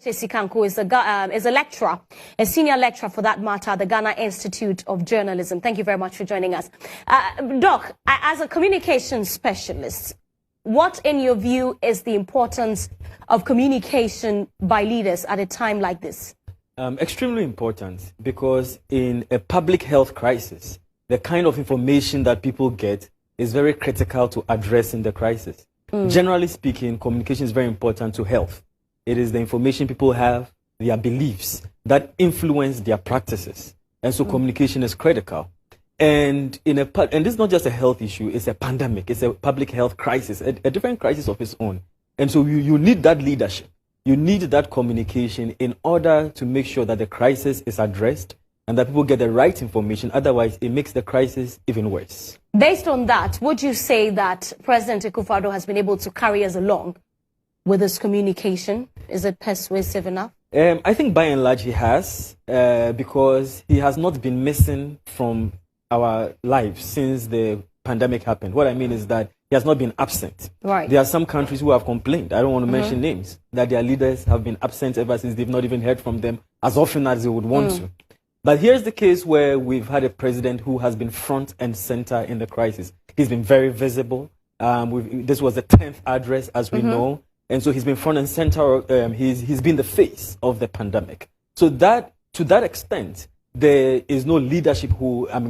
Etse Sikanku is a lecturer, a senior lecturer for that matter, at the Ghana Institute of Journalism. Thank you very much for joining us. Doc, as a communication specialist, what in your view is the importance of communication by leaders at a time like this? Extremely important, because in a public health crisis, the kind of information that people get is very critical to addressing the crisis. Generally speaking, communication is very important to health. It is the information people have, their beliefs, that influence their practices. And so communication is critical. And this is not just a health issue, it's a pandemic, it's a public health crisis, a different crisis of its own. And so you need that leadership. You need that communication in order to make sure that the crisis is addressed and that people get the right information. Otherwise, it makes the crisis even worse. Based on that, would you say that President Akufo-Addo has been able to carry us along with his communication? Is it persuasive enough? I think by and large he has, because he has not been missing from our lives since the pandemic happened. What I mean is that he has not been absent. Right. There are some countries who have complained, I don't want to mention names, that their leaders have been absent ever since. They've not even heard from them as often as they would want to. But here's the case where we've had a president who has been front and center in the crisis. He's been very visible. This was the 10th address, as we know. And so he's been front and center. He's been the face of the pandemic. So that, to that extent, there is no leadership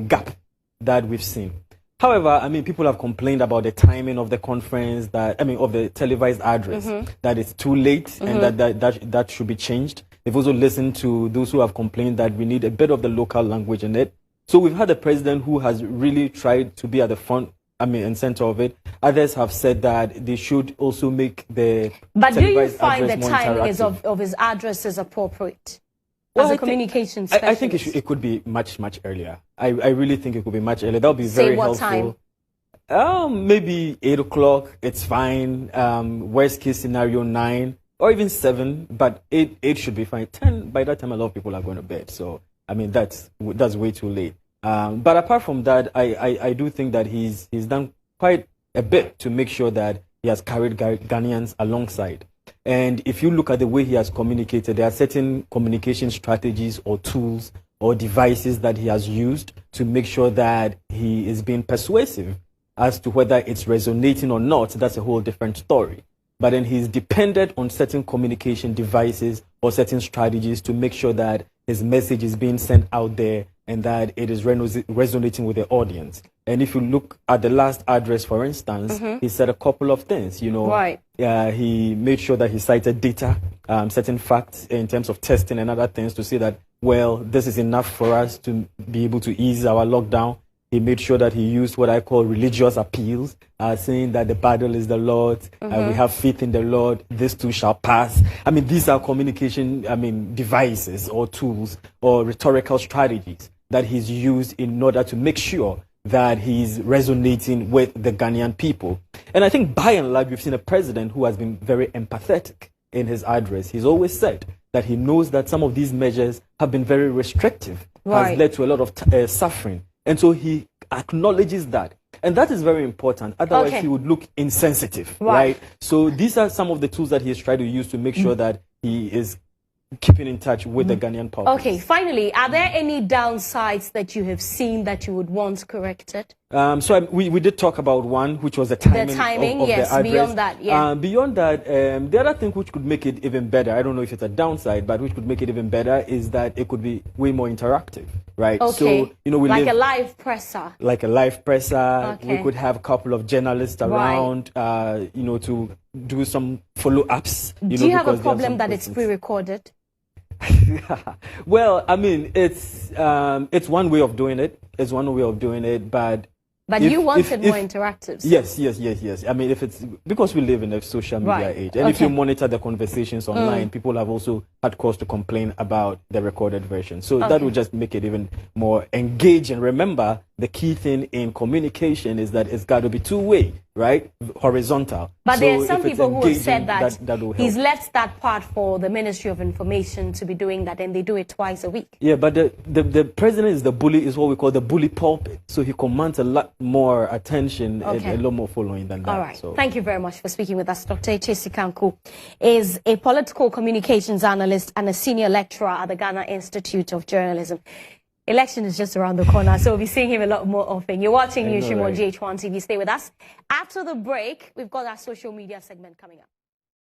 gap that we've seen. However, people have complained about the timing of the conference, of the televised address, that it's too late and that should be changed. They've also listened to those who have complained that we need a bit of the local language in it. So we've had a president who has really tried to be at the front, and center of it. Others have said that they should also make the But do you find the timing of his addresses appropriate? Well, as a communication specialist? I think it could be much, much earlier. I really think it could be much earlier. That would be very helpful. Time? Maybe 8 o'clock, it's fine. Worst case scenario, 9 or even 7, but 8 should be fine. 10, by that time, a lot of people are going to bed. So, that's way too late. But apart from that, I do think that he's done quite a bit to make sure that he has carried Ghanaians alongside. And if you look at the way he has communicated, there are certain communication strategies or tools or devices that he has used to make sure that he is being persuasive. As to whether it's resonating or not, that's a whole different story. But then he's dependent on certain communication devices or certain strategies to make sure that his message is being sent out there and that it is resonating with the audience. And if you look at the last address, for instance, he said a couple of things, Right. He made sure that he cited data, certain facts in terms of testing and other things to say that, well, this is enough for us to be able to ease our lockdown. He made sure that he used what I call religious appeals, saying that the battle is the Lord, we have faith in the Lord, this too shall pass. These are communication, devices or tools or rhetorical strategies that he's used in order to make sure that he's resonating with the Ghanaian people. And I think by and large, we've seen a president who has been very empathetic in his address. He's always said that he knows that some of these measures have been very restrictive, has led to a lot of suffering. And so he acknowledges that. And that is very important. Otherwise, he would look insensitive, right? So these are some of the tools that he has tried to use to make sure that he is keeping in touch with the Ghanaian populace. Okay, finally, are there any downsides that you have seen that you would want corrected? We did talk about one, which was the timing, of yes, the address. Beyond that, yeah. Beyond that, the other thing which could make it even better, I don't know if it's a downside, but which could make it even better is that it could be way more interactive, right? Okay, so, we like a live presser. Like a live presser. Okay. We could have a couple of journalists around, to do some follow-ups. Do you have a problem that it's pre-recorded? Well, it's one way of doing it. It's one way of doing it, but you wanted more interactive. Yes. If it's because we live in a social media age, and if you monitor the conversations online, people have also had cause to complain about the recorded version. So that would just make it even more engaging. Remember the key thing in communication is that it's got to be two-way, right? Horizontal. But there are some people who have said that he's help. left that part for the Ministry of Information to be doing that, and they do it twice a week. Yeah, but the president is the bully, is what we call the bully pulpit. So he commands a lot more attention and a lot more following than that. All right. So. Thank you very much for speaking with us. Dr. Etse Sikanku is a political communications analyst and a senior lecturer at the Ghana Institute of Journalism. Election is just around the corner, so we'll be seeing him a lot more often. You're watching Newsroom on GH1 TV. Stay with us. After the break, we've got our social media segment coming up.